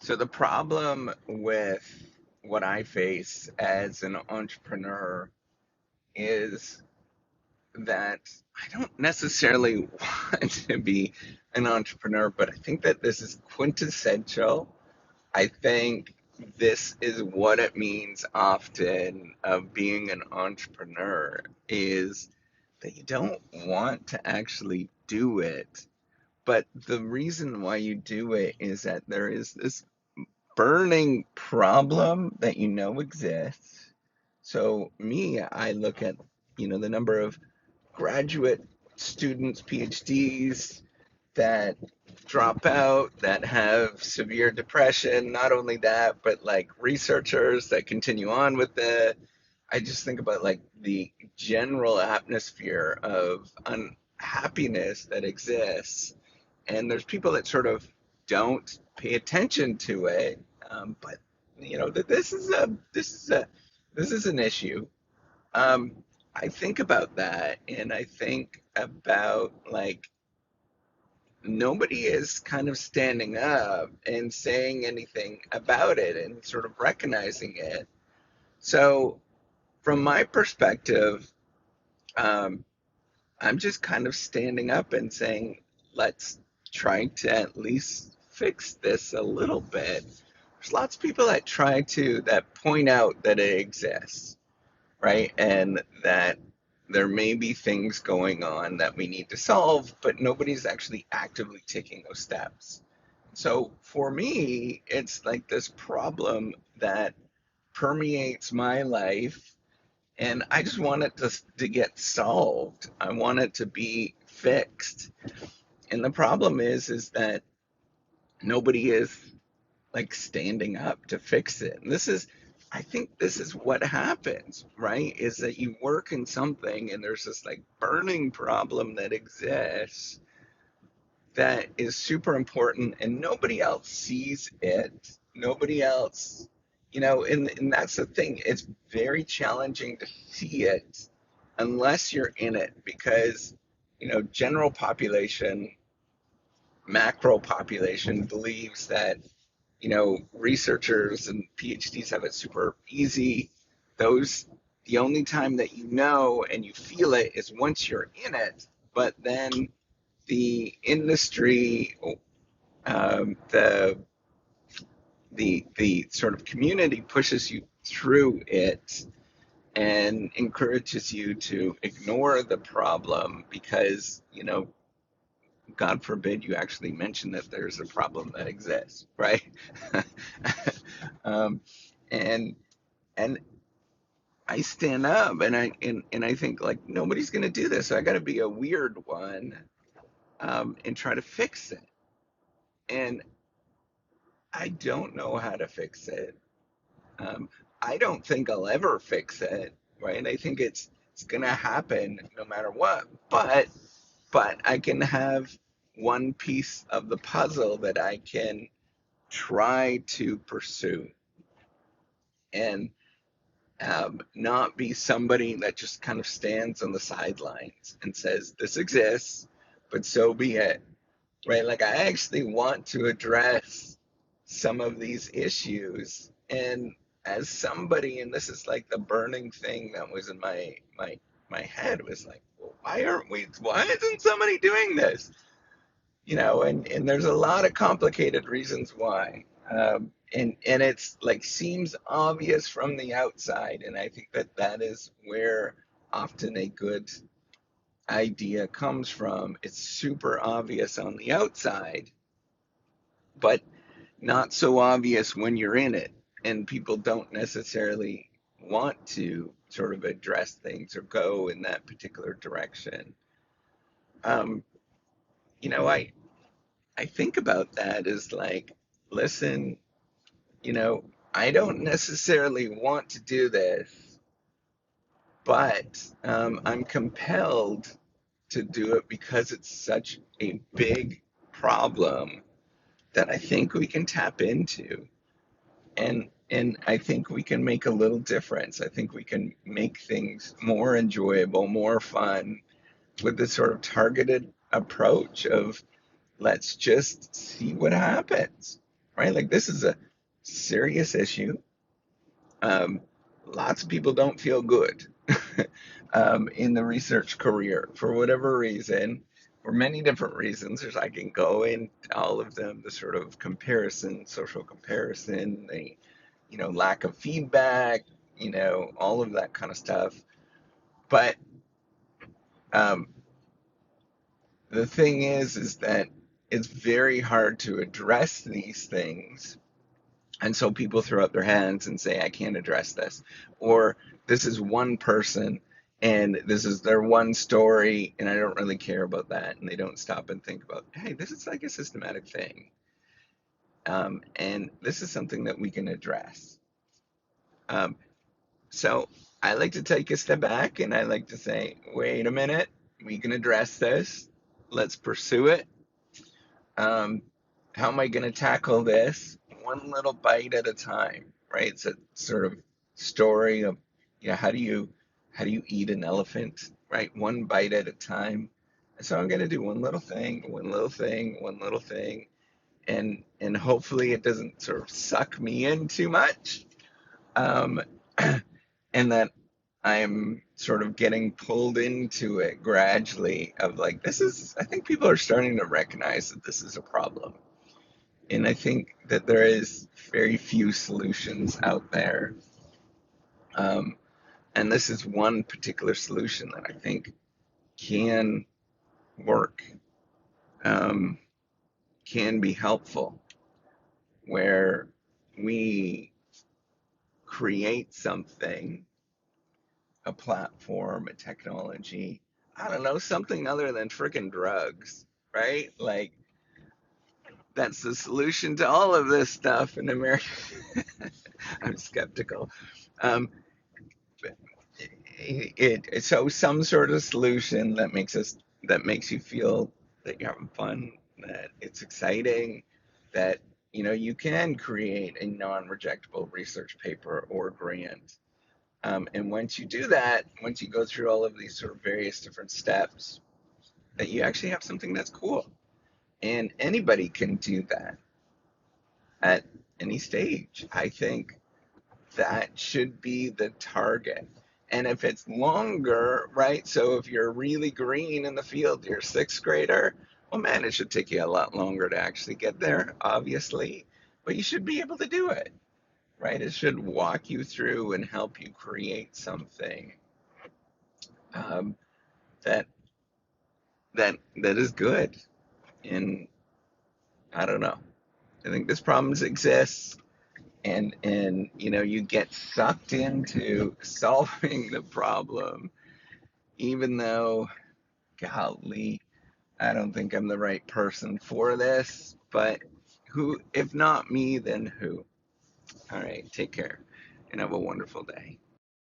So the problem with what I face as an entrepreneur is that I don't necessarily want to be an entrepreneur, but I think that this is quintessential. I think this is what it means often of being an entrepreneur is that you don't want to actually do it. But the reason why you do it is that there is this burning problem that you know exists. So me, I look at, the number of graduate students, PhDs that drop out, that have severe depression. Not only that, but like researchers that continue on with it. I just think about like the general atmosphere of unhappiness that exists, and there's people that sort of don't pay attention to it. But that this is an issue. Um, I think about that, and I think about like nobody is kind of standing up and saying anything about it and sort of recognizing it. So, from my perspective, um, I'm just kind of standing up and saying, let's try to at least fix this a little bit. There's lots of people that point out that it exists, right? And that there may be things going on that we need to solve, but nobody's actually actively taking those steps. So for me, it's like this problem that permeates my life, and I just want it to get solved. I want it to be fixed. And the problem is that nobody is like standing up to fix it. And I think this is what happens, right? Is that you work in something and there's this like burning problem that exists that is super important and nobody else sees it. Nobody else, and that's the thing. It's very challenging to see it unless you're in it because, general population, macro population believes that researchers and PhDs have it super easy. The only time that you know and you feel it is once you're in it. But then the industry, the sort of community pushes you through it and encourages you to ignore the problem because God forbid you actually mention that there's a problem that exists, right? um, and and I stand up and I think like nobody's gonna do this, so I got to be a weird one and try to fix it. And I don't know how to fix it. Um, I don't think I'll ever fix it, right? I think it's gonna happen no matter what. But I can have one piece of the puzzle that I can try to pursue and not be somebody that just kind of stands on the sidelines and says, this exists, but so be it, right? Like, I actually want to address some of these issues. And as somebody, and this is like the burning thing that was in my head was like, well, why isn't somebody doing this? And there's a lot of complicated reasons why. And it's like seems obvious from the outside, and I think that is where often a good idea comes from. It's super obvious on the outside, but not so obvious when you're in it, and people don't necessarily want to sort of address things or go in that particular direction. Um, I think about that as like, listen, I don't necessarily want to do this, but I'm compelled to do it because it's such a big problem that I think we can tap into. And I think we can make a little difference. I think we can make things more enjoyable, more fun with this sort of targeted approach of let's just see what happens, right? Like this is a serious issue. Um, Lots of people don't feel good in the research career for whatever reason, for many different reasons. I can go into all of them, the sort of comparison, social comparison, the, lack of feedback, all of that kind of stuff. But um, the thing is that it's very hard to address these things. And so people throw up their hands and say, I can't address this. Or this is one person and this is their one story and I don't really care about that. And they don't stop and think about, hey, this is like a systematic thing. And this is something that we can address. Um, so I like to take a step back and I like to say, wait a minute, we can address this. Let's pursue it. Um, how am I going to tackle this? One little bite at a time, right? It's a sort of story of, how do you eat an elephant, right? One bite at a time. And so I'm going to do one little thing, one little thing, one little thing, and hopefully it doesn't sort of suck me in too much, um, and that I'm sort of getting pulled into it gradually. Of like, this is, I think people are starting to recognize that this is a problem. And I think that there is very few solutions out there. Um, and this is one particular solution that I think can work, um, can be helpful, where we create something, a platform, a technology, I don't know, something other than freaking drugs, right? Like, that's the solution to all of this stuff in America. I'm skeptical. Um, so some sort of solution that makes you feel that you're having fun, that it's exciting, that you can create a non-rejectable research paper or grant. And once you do that, once you go through all of these sort of various different steps, that you actually have something that's cool. And anybody can do that at any stage. I think that should be the target. And if it's longer, right? So if you're really green in the field, you're a sixth grader, well, man, it should take you a lot longer to actually get there, obviously. But you should be able to do it, right? It should walk you through and help you create something, um, that that is good. And I don't know. I think this problem exists, and you get sucked into solving the problem, even though, golly, I don't think I'm the right person for this. But who, if not me, then who? All right, take care and have a wonderful day.